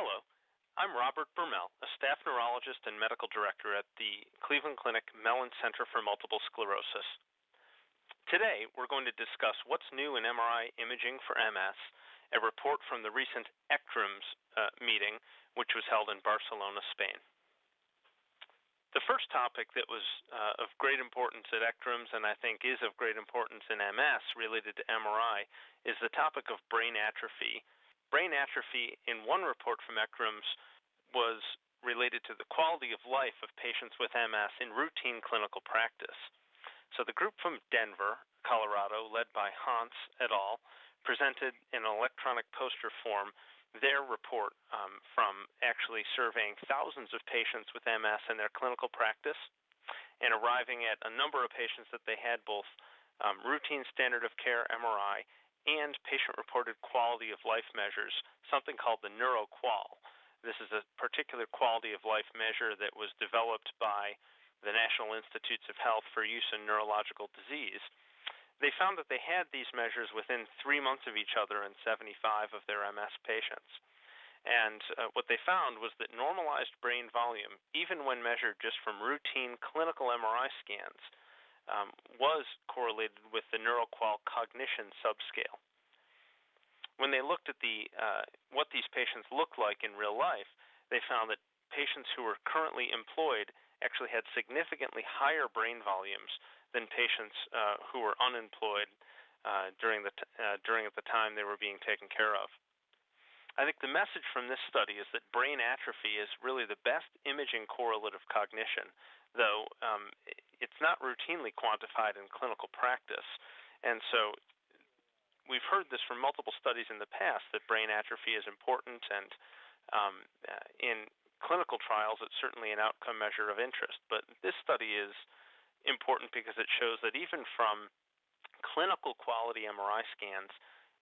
Hello, I'm Robert Bermel, a staff neurologist and medical director at the Cleveland Clinic Mellen Center for Multiple Sclerosis. Today, we're going to discuss what's new in MRI imaging for MS, a report from the recent ECTRIMS meeting, which was held in Barcelona, Spain. The first topic that was of great importance at ECTRIMS, and I think is of great importance in MS related to MRI, is the topic of brain atrophy. Brain atrophy, in one report from ECTRIMS, was related to the quality of life of patients with MS in routine clinical practice. So the group from Denver, Colorado, led by Hans et al., presented in an electronic poster form their report from actually surveying thousands of patients with MS in their clinical practice and arriving at a number of patients that they had both routine standard of care MRI and patient-reported quality of life measures, something called the NeuroQoL. This is a particular quality of life measure that was developed by the National Institutes of Health for use in neurological disease. They found that they had these measures within 3 months of each other in 75 of their MS patients. And what they found was that normalized brain volume, even when measured just from routine clinical MRI scans, was correlated with the NeuroQoL cognition subscale. When they looked at what these patients looked like in real life, they found that patients who were currently employed actually had significantly higher brain volumes than patients who were unemployed during the time they were being taken care of. I think the message from this study is that brain atrophy is really the best imaging correlate of cognition, though it's not routinely quantified in clinical practice. And so we've heard this from multiple studies in the past that brain atrophy is important, and in clinical trials it's certainly an outcome measure of interest. But this study is important because it shows that even from clinical quality MRI scans,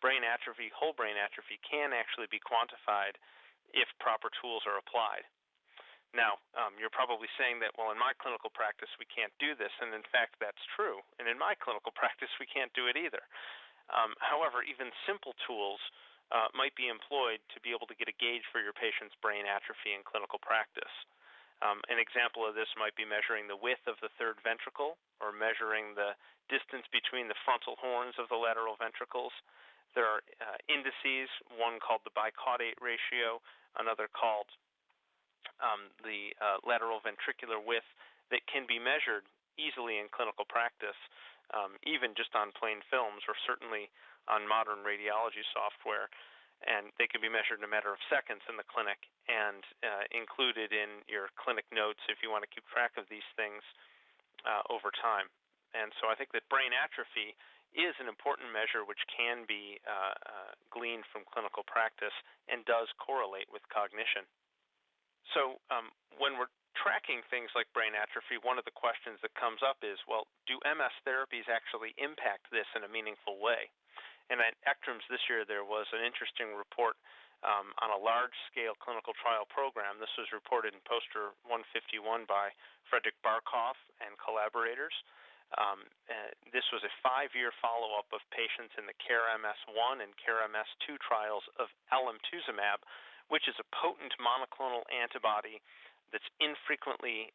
brain atrophy, whole brain atrophy, can actually be quantified if proper tools are applied. Now, you're probably saying that, well, in my clinical practice we can't do this, and in fact that's true. And in my clinical practice we can't do it either. However, even simple tools might be employed to be able to get a gauge for your patient's brain atrophy in clinical practice. An example of this might be measuring the width of the third ventricle or measuring the distance between the frontal horns of the lateral ventricles. There are indices, one called the bicaudate ratio, another called the lateral ventricular width, that can be measured easily in clinical practice, even just on plain films or certainly on modern radiology software. And they can be measured in a matter of seconds in the clinic and included in your clinic notes if you want to keep track of these things over time. And so I think that brain atrophy is an important measure which can be gleaned from clinical practice and does correlate with cognition. So when we're tracking things like brain atrophy, one of the questions that comes up is, well, do MS therapies actually impact this in a meaningful way? And at ECTRIMS this year, there was an interesting report on a large-scale clinical trial program. This was reported in poster 151 by Frederick Barkhoff and collaborators. This was a 5-year follow-up of patients in the CARE-MS-1 and CARE-MS-2 trials of alemtuzumab, which is a potent monoclonal antibody that's infrequently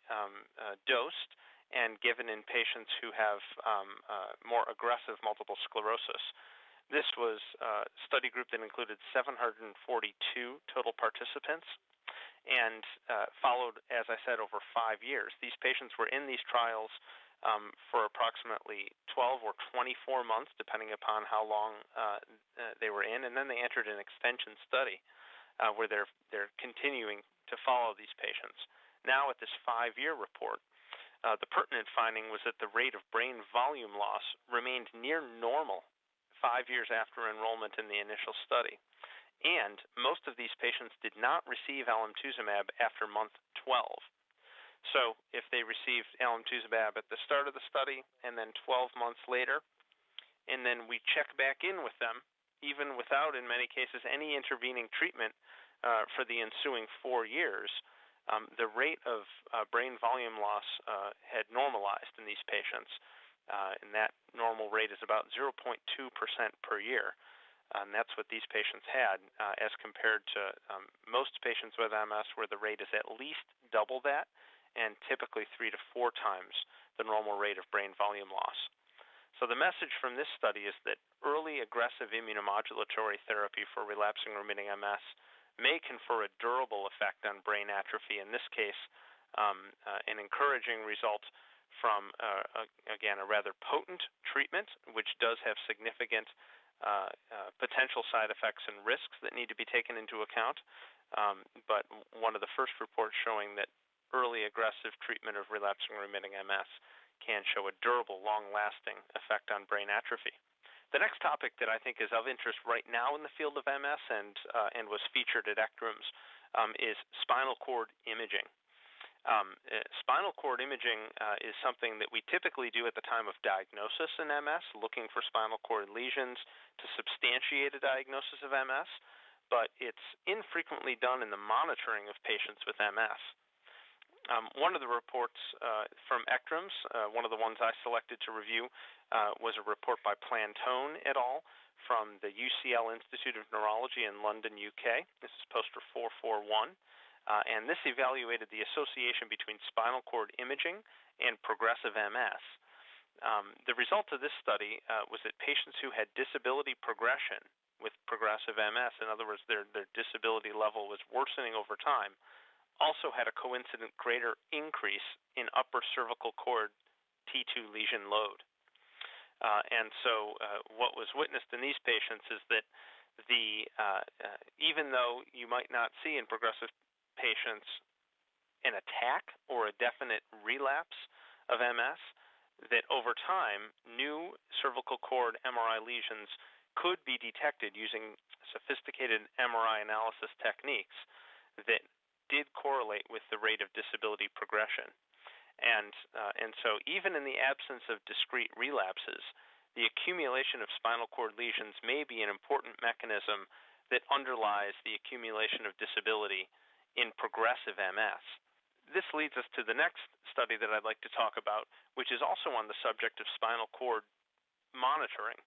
dosed and given in patients who have more aggressive multiple sclerosis. This was a study group that included 742 total participants and followed, as I said, over 5 years. These patients were in these trials for approximately 12 or 24 months, depending upon how long they were in, and then they entered an extension study where they're continuing to follow these patients. Now at this 5-year report, the pertinent finding was that the rate of brain volume loss remained near normal 5 years after enrollment in the initial study. And most of these patients did not receive alemtuzumab after month 12. So if they received alemtuzumab at the start of the study and then 12 months later, and then we check back in with them, even without, in many cases, any intervening treatment for the ensuing 4 years, the rate of brain volume loss had normalized in these patients. And that normal rate is about 0.2% per year. And that's what these patients had, as compared to most patients with MS, where the rate is at least double that, and typically 3 to 4 times the normal rate of brain volume loss. So the message from this study is that early aggressive immunomodulatory therapy for relapsing remitting MS may confer a durable effect on brain atrophy. In this case, an encouraging result from, again, a rather potent treatment, which does have significant potential side effects and risks that need to be taken into account, but one of the first reports showing that early aggressive treatment of relapsing remitting MS can show a durable, long-lasting effect on brain atrophy. The next topic that I think is of interest right now in the field of MS and was featured at ECTRIMS is spinal cord imaging. Spinal cord imaging is something that we typically do at the time of diagnosis in MS, looking for spinal cord lesions to substantiate a diagnosis of MS, but it's infrequently done in the monitoring of patients with MS. One of the reports from ECTRIMS, one of the ones I selected to review, was a report by Plantone et al. From the UCL Institute of Neurology in London, UK. This is poster 441. And this evaluated the association between spinal cord imaging and progressive MS. The result of this study was that patients who had disability progression with progressive MS, in other words, their disability level was worsening over time, also had a coincident greater increase in upper cervical cord T2 lesion load. And so what was witnessed in these patients is that even though you might not see in progressive patients an attack or a definite relapse of MS, that over time new cervical cord MRI lesions could be detected using sophisticated MRI analysis techniques that did correlate with the rate of disability progression. And so even in the absence of discrete relapses, the accumulation of spinal cord lesions may be an important mechanism that underlies the accumulation of disability in progressive MS. This leads us to the next study that I'd like to talk about, which is also on the subject of spinal cord monitoring.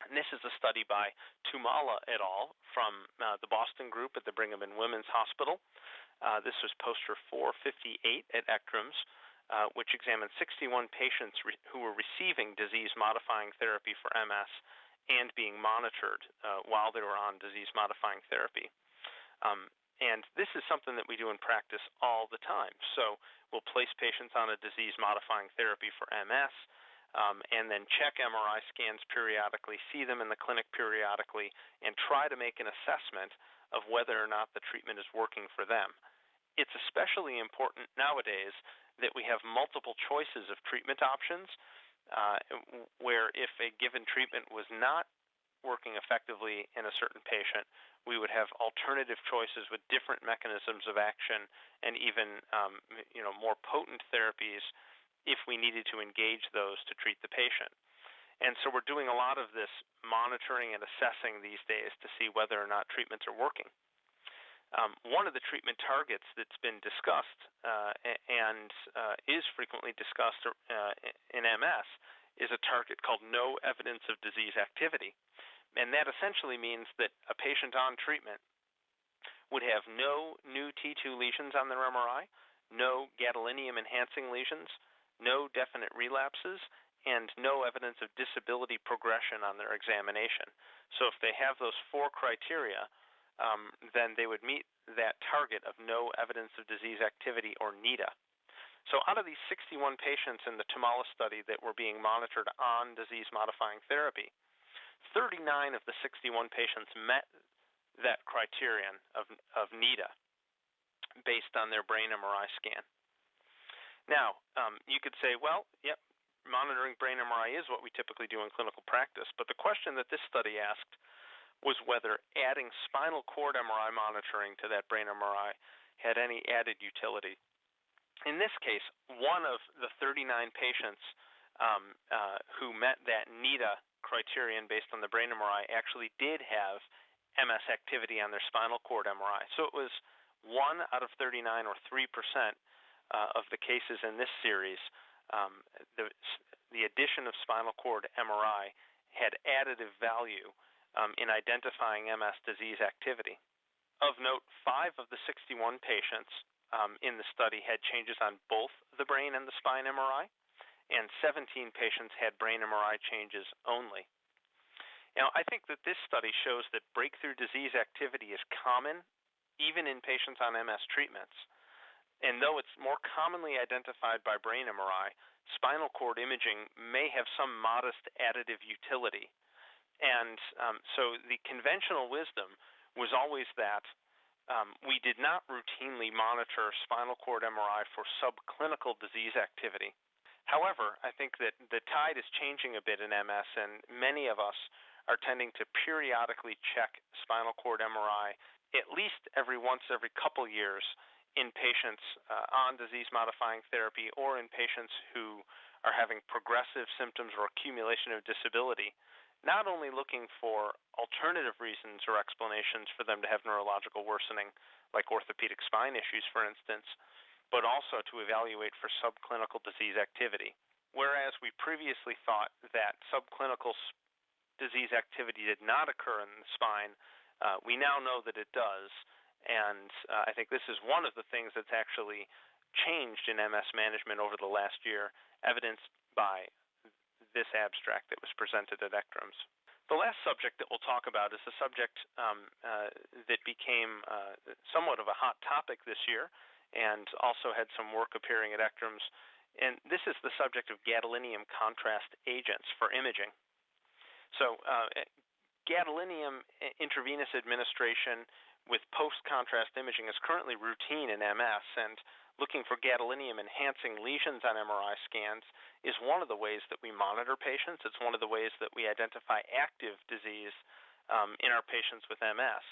And this is a study by Tumala et al. From the Boston group at the Brigham and Women's Hospital. This was poster 458 at ECTRIMS, which examined 61 patients who were receiving disease-modifying therapy for MS and being monitored while they were on disease-modifying therapy. And this is something that we do in practice all the time. So we'll place patients on a disease-modifying therapy for MS, and then check MRI scans periodically, see them in the clinic periodically, and try to make an assessment of whether or not the treatment is working for them. It's especially important nowadays that we have multiple choices of treatment options, where if a given treatment was not working effectively in a certain patient, we would have alternative choices with different mechanisms of action and even more potent therapies if we needed to engage those to treat the patient. And so we're doing a lot of this monitoring and assessing these days to see whether or not treatments are working. One of the treatment targets that's been discussed and is frequently discussed in MS is a target called no evidence of disease activity. And that essentially means that a patient on treatment would have no new T2 lesions on their MRI, no gadolinium enhancing lesions, no definite relapses, and no evidence of disability progression on their examination. So if they have those 4 criteria, then they would meet that target of no evidence of disease activity, or NEDA. So out of these 61 patients in the Tumala study that were being monitored on disease-modifying therapy, 39 of the 61 patients met that criterion of NEDA based on their brain MRI scan. Now, you could say, well, yep, monitoring brain MRI is what we typically do in clinical practice, but the question that this study asked was whether adding spinal cord MRI monitoring to that brain MRI had any added utility. In this case, one of the 39 patients who met that NEDA criterion based on the brain MRI actually did have MS activity on their spinal cord MRI. So it was 1 out of 39, or 3%, of the cases in this series. The addition of spinal cord MRI had additive value in identifying MS disease activity. Of note, 5 of the 61 patients in the study had changes on both the brain and the spine MRI, and 17 patients had brain MRI changes only. Now, I think that this study shows that breakthrough disease activity is common even in patients on MS treatments. And though it's more commonly identified by brain MRI, spinal cord imaging may have some modest additive utility. And so the conventional wisdom was always that we did not routinely monitor spinal cord MRI for subclinical disease activity. However, I think that the tide is changing a bit in MS, and many of us are tending to periodically check spinal cord MRI at least every couple years in patients on disease-modifying therapy or in patients who are having progressive symptoms or accumulation of disability, not only looking for alternative reasons or explanations for them to have neurological worsening, like orthopedic spine issues, for instance, but also to evaluate for subclinical disease activity. Whereas we previously thought that subclinical disease activity did not occur in the spine, we now know that it does, and I think this is one of the things that's actually changed in MS management over the last year, evidenced by this abstract that was presented at ECTRIMS. The last subject that we'll talk about is a subject that became somewhat of a hot topic this year and also had some work appearing at ECTRIMS, and this is the subject of gadolinium contrast agents for imaging. So gadolinium intravenous administration with post-contrast imaging is currently routine in MS, and looking for gadolinium-enhancing lesions on MRI scans is one of the ways that we monitor patients. It's one of the ways that we identify active disease in our patients with MS.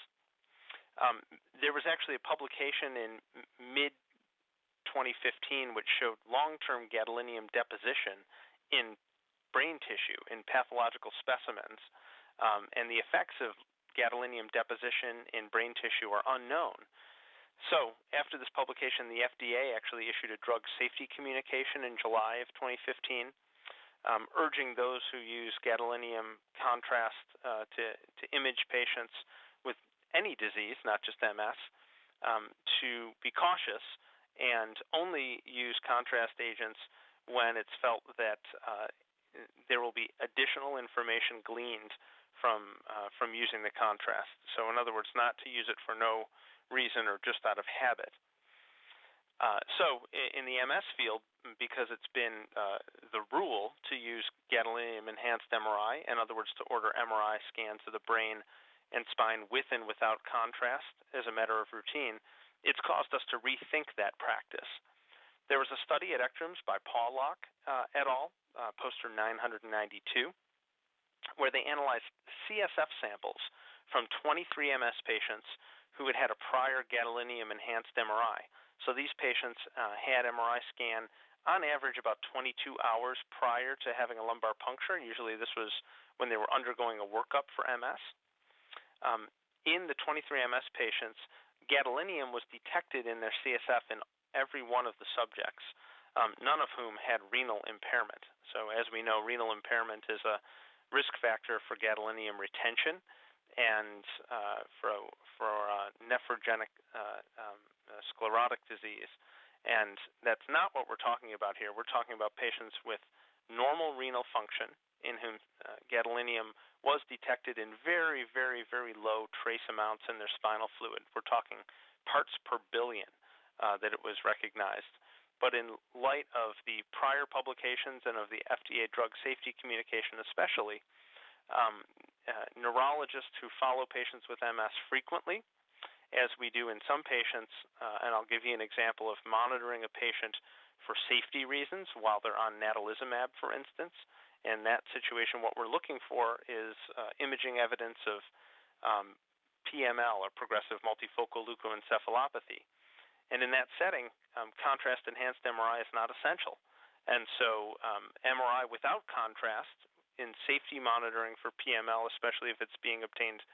There was actually a publication in mid-2015 which showed long-term gadolinium deposition in brain tissue in pathological specimens, and the effects of gadolinium deposition in brain tissue are unknown. So after this publication, the FDA actually issued a drug safety communication in July of 2015, urging those who use gadolinium contrast to image patients with any disease, not just MS, to be cautious and only use contrast agents when it's felt that there will be additional information gleaned from using the contrast. So in other words, not to use it for no reason or just out of habit. So in the MS field, because it's been the rule to use gadolinium-enhanced MRI, in other words, to order MRI scans of the brain and spine with and without contrast as a matter of routine, it's caused us to rethink that practice. There was a study at ECTRIMS by Pawlock et al., poster 992, where they analyzed CSF samples from 23 MS patients who had had a prior gadolinium-enhanced MRI. So these patients had MRI scan on average about 22 hours prior to having a lumbar puncture. Usually this was when they were undergoing a workup for MS. In the 23 MS patients, gadolinium was detected in their CSF in every one of the subjects, none of whom had renal impairment. So as we know, renal impairment is a risk factor for gadolinium retention and for nephrogenic sclerotic disease. And that's not what we're talking about here. We're talking about patients with normal renal function in whom gadolinium was detected in very, very, very low trace amounts in their spinal fluid. We're talking parts per billion that it was recognized. But in light of the prior publications and of the FDA drug safety communication especially, neurologists who follow patients with MS frequently, as we do in some patients, and I'll give you an example of monitoring a patient for safety reasons while they're on natalizumab, for instance. In that situation, what we're looking for is imaging evidence of PML, or progressive multifocal leukoencephalopathy. And in that setting, contrast-enhanced MRI is not essential. And so MRI without contrast in safety monitoring for PML, especially if it's being obtained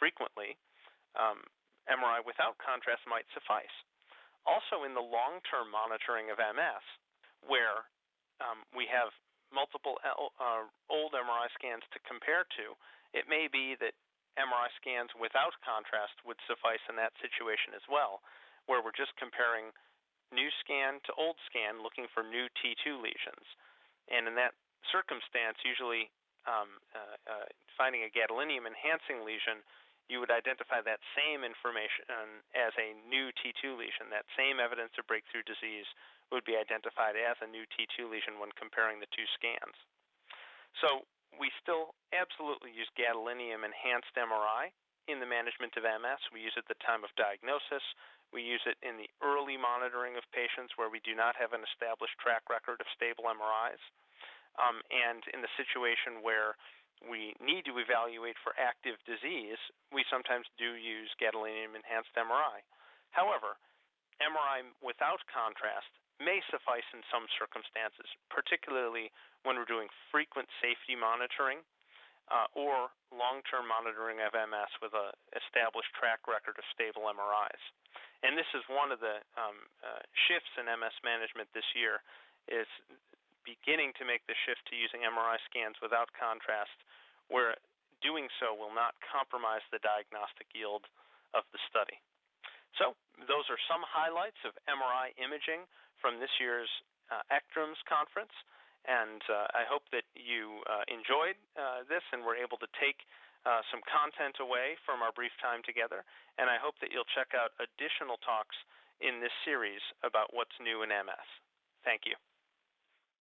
frequently, MRI without contrast might suffice. Also in the long-term monitoring of MS, where we have multiple old MRI scans to compare to, it may be that MRI scans without contrast would suffice in that situation as well, where we're just comparing new scan to old scan looking for new T2 lesions. And in that circumstance, usually finding a gadolinium-enhancing lesion, you would identify that same information as a new T2 lesion. That same evidence of breakthrough disease would be identified as a new T2 lesion when comparing the two scans. So we still absolutely use gadolinium-enhanced MRI in the management of MS. We use it at the time of diagnosis. We use it in the early monitoring of patients where we do not have an established track record of stable MRIs. And in the situation where we need to evaluate for active disease, we sometimes do use gadolinium-enhanced MRI. However, MRI without contrast may suffice in some circumstances, particularly when we're doing frequent safety monitoring or long-term monitoring of MS with an established track record of stable MRIs. And this is one of the shifts in MS management this year, is beginning to make the shift to using MRI scans without contrast, where doing so will not compromise the diagnostic yield of the study. So those are some highlights of MRI imaging from this year's ECTRIMS conference, and I hope that you enjoyed this and were able to take some content away from our brief time together, and I hope that you'll check out additional talks in this series about what's new in MS. Thank you.